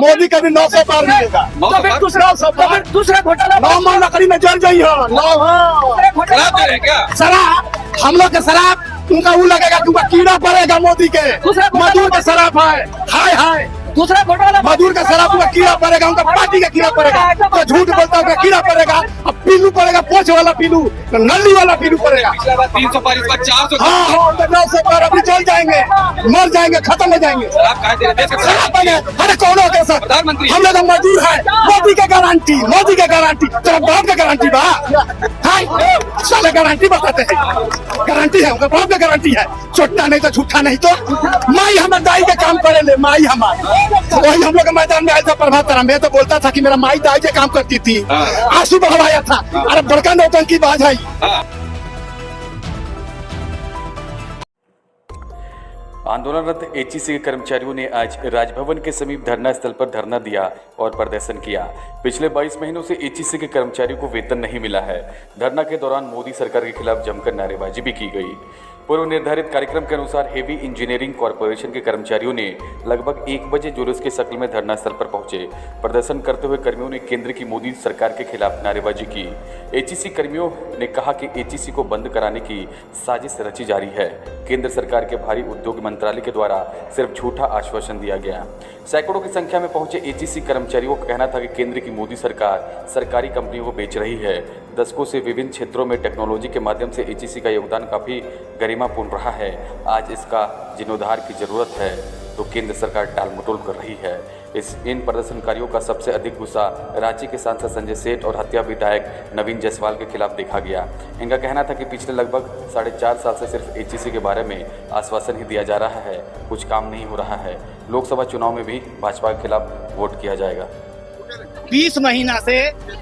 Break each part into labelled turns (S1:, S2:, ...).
S1: मोदी का भी 900 पार मिलेगा।
S2: तो फिर दूसरे घोटाला
S1: 9 मन लकड़ी में जल जाइए।
S2: खराब दे रहे हैं क्या?
S1: शराब हम लोग के शराब उनका वो लगेगा कि उनका कीड़ा पड़ेगा मोदी के। मजदूर का शराब है, हाय हाय
S2: दूसरा घोटाला
S1: मजदूर का शराब उनका कीड़ा पड़ेगा, उनका पार्टी का कीड़ा पड़ेगा। तो झूठ बोलता है उनका कीड़ा पड़ेगा। अब पीलू पड़ेगा, पोछ वाला पीलू, नली वाला पीलू पड़ेगा।
S2: पिछला बार 300 पार, इस बार 400।
S1: हाँ हाँ 900 पार अभी चल जाएंगे, मर जाएंगे, खत्म हो जाएंगे।
S2: शराब कहाँ दे रहे हैं?
S1: शराब बने अरे कौन हो कैसा
S2: प्रधानमंत्री
S1: हम लोग मजदूर है। मोदी का गारंटी, मोदी का गारंटी, तेरा बाप का गारंटी बा साले गारंटी बताते हैं। गारंटी है उनका बाप का गारंटी है। चोट्टा नहीं तो झूठा नहीं तो माई हमारे दाई के काम करे ले। माई हमारे वही हम लोग के मैदान में आया था प्रभात तारा। मैं तो बोलता था कि मेरा माई दाई के काम करती थी, आंसू बहवाया था। अरे बड़का नौटंकी बाज है।
S3: आंदोलनरत एचईसी के कर्मचारियों ने आज राजभवन के समीप धरना स्थल पर धरना दिया और प्रदर्शन किया। पिछले 22 महीनों से एचईसी के कर्मचारियों को वेतन नहीं मिला है। धरना के दौरान मोदी सरकार के खिलाफ जमकर नारेबाजी भी की गई। पूर्व निर्धारित कार्यक्रम के अनुसार हेवी इंजीनियरिंग कॉरपोरेशन के कर्मचारियों ने लगभग 1 बजे जुलूस के शक्ल में धरना स्थल पर पहुंचे। प्रदर्शन करते हुए कर्मियों ने केंद्र की मोदी सरकार के खिलाफ नारेबाजी की। एचईसी कर्मियों ने कहा कि एचईसी को बंद कराने की साजिश रची जा रही है। केंद्र सरकार के भारी उद्योग मंत्रालय के द्वारा सिर्फ झूठा आश्वासन दिया गया। सैकड़ों की संख्या में पहुंचे एचईसी कर्मचारियों का कहना था कि केंद्र की मोदी सरकार सरकारी कंपनियों को बेच रही है। दशकों से विभिन्न क्षेत्रों में टेक्नोलॉजी के माध्यम से एचईसी का योगदान काफ़ी गरिमापूर्ण रहा है। आज इसका जीर्णोद्धार की जरूरत है तो केंद्र सरकार टालमटोल कर रही है। इन प्रदर्शनकारियों का सबसे अधिक गुस्सा राज्य के सांसद संजय सेठ और हत्या विधायक नवीन जायसवाल के खिलाफ देखा गया। इनका कहना था कि पिछले लगभग 4.5 साल से सिर्फ एचईसी के बारे में आश्वासन ही दिया जा रहा है, कुछ काम नहीं हो रहा है। लोकसभा चुनाव में भी भाजपा के खिलाफ वोट किया जाएगा।
S4: 20 महीना से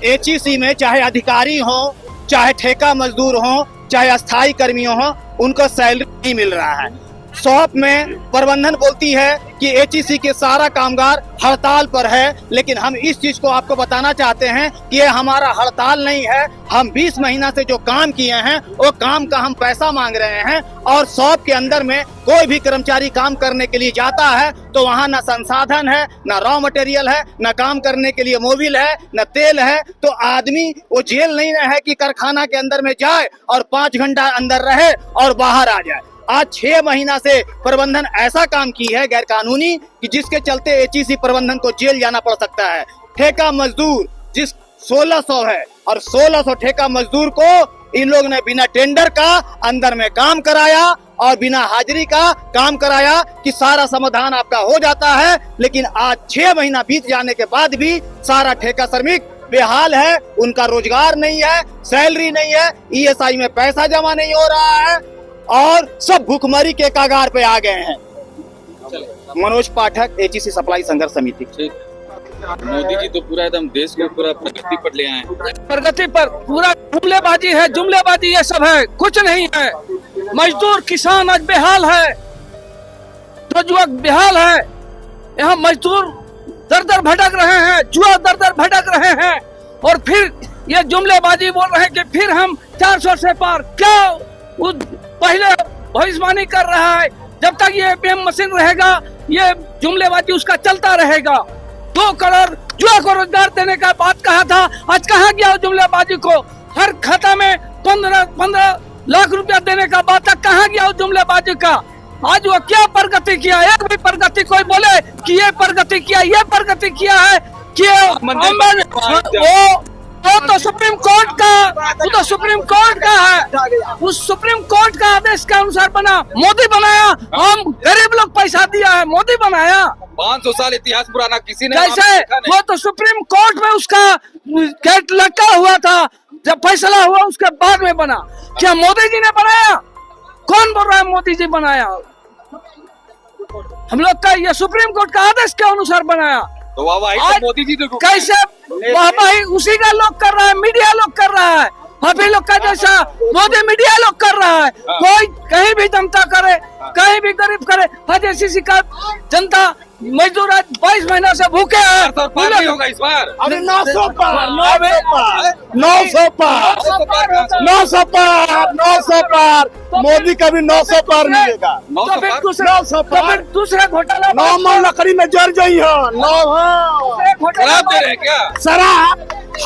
S4: एचईसी में चाहे अधिकारी हो, चाहे ठेका मजदूर हो, चाहे अस्थायी कर्मियों हो, उनको सैलरी नहीं मिल रहा है। शॉप में प्रबंधन बोलती है कि एचईसी के सारा कामगार हड़ताल पर है, लेकिन हम इस चीज को आपको बताना चाहते हैं कि ये हमारा हड़ताल नहीं है। हम 20 महीना से जो काम किए हैं वो काम का हम पैसा मांग रहे हैं। और शॉप के अंदर में कोई भी कर्मचारी काम करने के लिए जाता है तो वहाँ न संसाधन है, न रॉ मटेरियल है, न काम करने के लिए मोबिल है, न तेल है। तो आदमी वो जेल नहीं है कि कारखाना के अंदर में जाए और 5 घंटा अंदर रहे और बाहर आ जाए। आज 6 महीना से प्रबंधन ऐसा काम की है गैर कानूनी कि जिसके चलते एचईसी प्रबंधन को जेल जाना पड़ सकता है। ठेका मजदूर जिस 1600 है और 1600 ठेका मजदूर को इन लोग ने बिना टेंडर का अंदर में काम कराया और बिना हाजिरी का काम कराया कि सारा समाधान आपका हो जाता है। लेकिन आज 6 महीना बीत जाने के बाद भी सारा ठेका श्रमिक बेहाल है, उनका रोजगार नहीं है, सैलरी नहीं है, ईएसआई में पैसा जमा नहीं हो रहा है और सब भूखमरी के कगार पे आ गए हैं। मनोज पाठक, एचईसी सप्लाई संघर्ष समिति।
S2: मोदी जी तो पूरा एकदम देश को पूरा प्रगति पर ले आए।
S5: प्रगति पर पूरा जुमलेबाजी है, जुमलेबाजी ये सब है, कुछ नहीं है। मजदूर किसान आज बेहाल है, तो युवक बेहाल है। यहाँ मजदूर दर दर भटक रहे हैं, जुआ दर दर भटक रहे हैं और फिर ये जुमलेबाजी बोल रहे हैं कि फिर हम 400 से पार। क्या पहले भविष्यवाणी कर रहा है, जब तक ये एटीएम मशीन रहेगा ये जुमलेबाजी उसका चलता रहेगा। 2 करोड़ जुआ को रोजगार देने का बात कहा था, आज कहाँ गया जुमलेबाजी को? हर खाता में 15 लाख रुपया देने का बात था, कहाँ गया जुमलेबाजी का? आज वो क्या प्रगति किया? एक भी प्रगति कोई बोले कि ये प्रगति किया, ये प्रगति किया है कि वो तो सुप्रीम कोर्ट का, वो तो सुप्रीम कोर्ट का है, उस सुप्रीम कोर्ट का आदेश के अनुसार बना। मोदी बनाया, हम गरीब लोग पैसा दिया है, मोदी बनाया।
S2: 500 साल इतिहास पुराना किसी ने
S5: कैसे? वो तो सुप्रीम कोर्ट में उसका गेट लटका हुआ था, जब फैसला हुआ उसके बाद में बना। क्या मोदी जी ने बनाया? कौन बोल रहा है मोदी जी बनाया? हम लोग का ये सुप्रीम कोर्ट का आदेश के अनुसार बनाया।
S2: तो वाह तो मोदी जी तो
S5: कैसे वाहवाही उसी का लोग कर रहा है, मीडिया लोग कर रहा है, अभी लोग का जैसा मोदी मीडिया लोग कर रहा है। कोई कहीं भी जनता करे, कहीं भी गरीब करे, आज एचईसी का जनता मजदूर आज 22 महीना से भूखे हैं।
S2: तो पार नहीं होगा इस बार।
S1: अरे 900 पार 900 पार मोदी का भी 900 पार मिलेगा।
S2: 900
S5: तो फिर
S2: पार?
S5: दूसरा
S1: 900
S5: तो फिर दूसरा घोटाला
S1: 9 लकड़ी में जड़ गई हो 9
S2: शराब दे रहे हैं क्या?
S1: शराब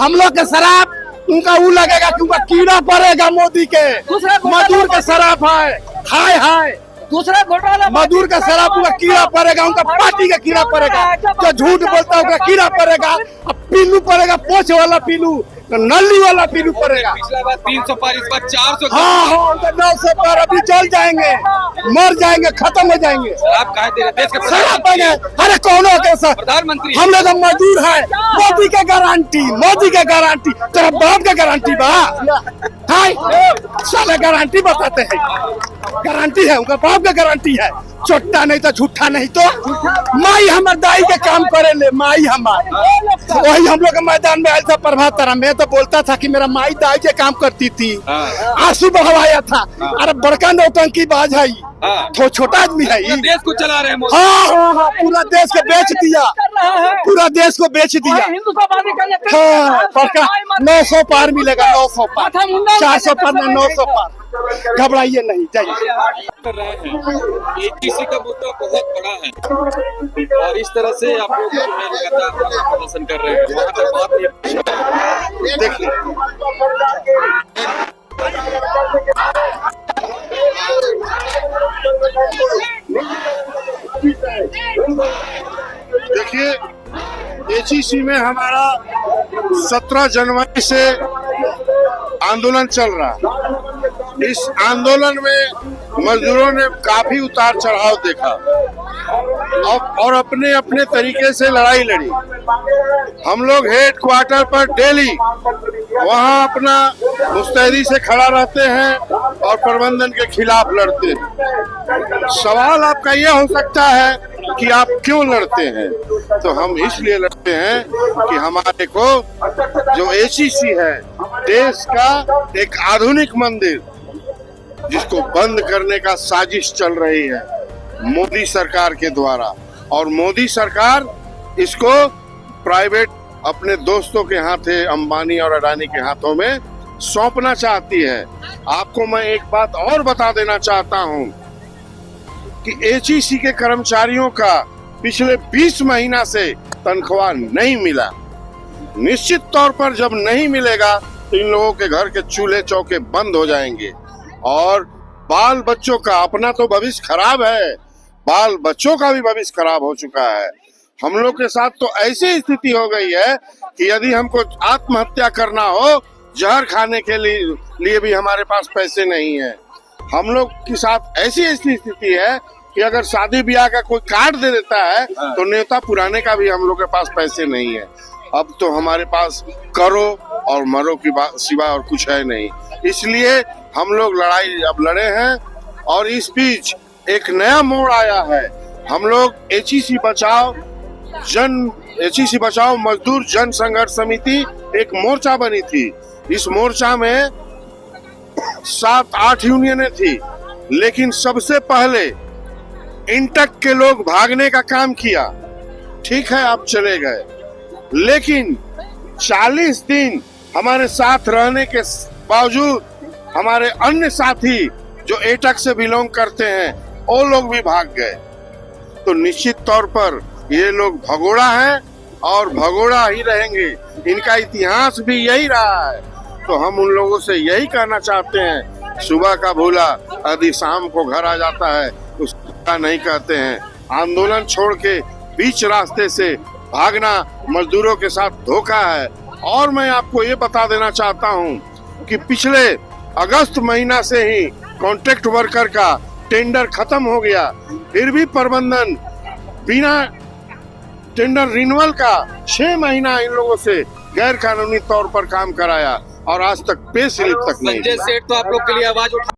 S1: हम लोग के शराब उनका वो लगेगा कि उनका कीड़ा पड़ेगा मोदी के।
S5: दूसरा घोटाला
S1: मजदूर का शराब है हाय हाय
S5: दूसरा घोटाला
S1: मजदूर का शराब उनका कीड़ा पड़ेगा उनका पार्टी का कीड़ा पड़ेगा। जो झूठ बोलता है उनका कीड़ा पड़ेगा। अब पीलू पड़ेगा पोछ वाला पीलू नली वाला पीलू पड़ेगा।
S2: पिछला बार 300 पार, इस बार 400।
S1: हाँ उनका 900 पार अभी जल जाएंगे मर जाएंगे खत्म हो जाएंगे।
S2: शराब कहा दे रहे देश के
S1: शराब बने अरे कौन हो कैसा
S2: प्रधानमंत्री
S1: हम लोग मजदूर है। मोदी के गारंटी तेरा बाप का गारंटी बा हाय साले गारंटी बताते हैं। गारंटी है उनका बाप का गारंटी है। चोट्टा नहीं तो झूठा नहीं तो माई हमार दाई के काम करे ले माई हमार वही हम लोग मैदान में ऐसा प्रभात तरह मैं तो बोलता था कि मेरा माई दाई के काम करती थी। आंसू बहवाया था। अरे बड़का नौटंकी बाज है तो छोटा आदमी है
S2: पूरे देश को चला रहे हैं मोदी।
S1: हाँ पूरा देश को बेच दिया पूरा देश को बेच दिया।
S5: हिंदुस्तानी का
S1: हाँ बड़का 900 पार मिलेगा 900 पार 400 पार में 900 पार घबराइए नहीं जाइए।
S2: कर रहे हैं एचईसी का मुद्दा बहुत बड़ा है और इस तरह से आप लोग जो है लगातार प्रदर्शन कर रहे हैं। वहाँ तक बात नहीं
S1: देखिए देखिए एचईसी में हमारा 17 जनवरी से आंदोलन चल रहा है। इस आंदोलन में मजदूरों ने काफी उतार चढ़ाव देखा और अपने अपने तरीके से लड़ाई लड़ी। हम लोग हेड क्वार्टर पर डेली वहां अपना मुस्तैदी से खड़ा रहते हैं और प्रबंधन के खिलाफ लड़ते हैं। सवाल आपका यह हो सकता है कि आप क्यों लड़ते हैं, तो हम इसलिए लड़ते हैं कि हमारे को जो एचईसी है देश का एक आधुनिक मंदिर जिसको बंद करने का साजिश चल रही है मोदी सरकार के द्वारा और मोदी सरकार इसको प्राइवेट अपने दोस्तों के हाथे अंबानी और अडानी के हाथों में सौंपना चाहती है। आपको मैं एक बात और बता देना चाहता हूं कि एचईसी के कर्मचारियों का पिछले 20 महीना से तनख्वाह नहीं मिला। निश्चित तौर पर जब नहीं मिलेगा तो इन लोगों के घर के चूल्हे चौके बंद हो जाएंगे और बाल बच्चों का अपना तो भविष्य खराब है, बाल बच्चों का भी भविष्य खराब हो चुका है। हम लोग के साथ तो ऐसी स्थिति हो गई है कि यदि हमको आत्महत्या करना हो जहर खाने के लिए भी हमारे पास पैसे नहीं है। हम लोग के साथ ऐसी स्थिति है कि अगर शादी ब्याह का कोई कार्ड दे देता है तो न्योता पुराने का भी हम लोग के पास पैसे नहीं है। अब तो हमारे पास करो और मरो की सिवा और कुछ है नहीं। इसलिए हम लोग लड़ाई अब लड़े हैं और इस बीच एक नया मोड़ आया है। हम लोग एचईसी बचाओ मजदूर जन संघर्ष समिति एक मोर्चा बनी थी। इस मोर्चा में 7-8 यूनियनें थी, लेकिन सबसे पहले इंटक के लोग भागने का काम किया। ठीक है आप चले गए, लेकिन 40 दिन हमारे साथ रहने के बावजूद हमारे अन्य साथी जो एटक से बिलोंग करते हैं वो लोग भी भाग गए। तो निश्चित तौर पर ये लोग भगोड़ा हैं और भगोड़ा ही रहेंगे। इनका इतिहास भी यही रहा है। तो हम उन लोगों से यही कहना चाहते हैं, सुबह का भूला यदि शाम को घर आ जाता है उसका नहीं कहते हैं। आंदोलन छोड़ के बीच रास्ते से भागना मजदूरों के साथ धोखा है। और मैं आपको ये बता देना चाहता हूँ कि पिछले अगस्त महीना से ही कॉन्ट्रैक्ट वर्कर का टेंडर खत्म हो गया, फिर भी प्रबंधन बिना टेंडर रिन्यूअल का 6 महीना इन लोगों से गैर कानूनी तौर पर काम कराया और आज तक पे स्लिप तक नहीं।
S2: संजय सेठ तो आप लोग के लिए आवाज उठा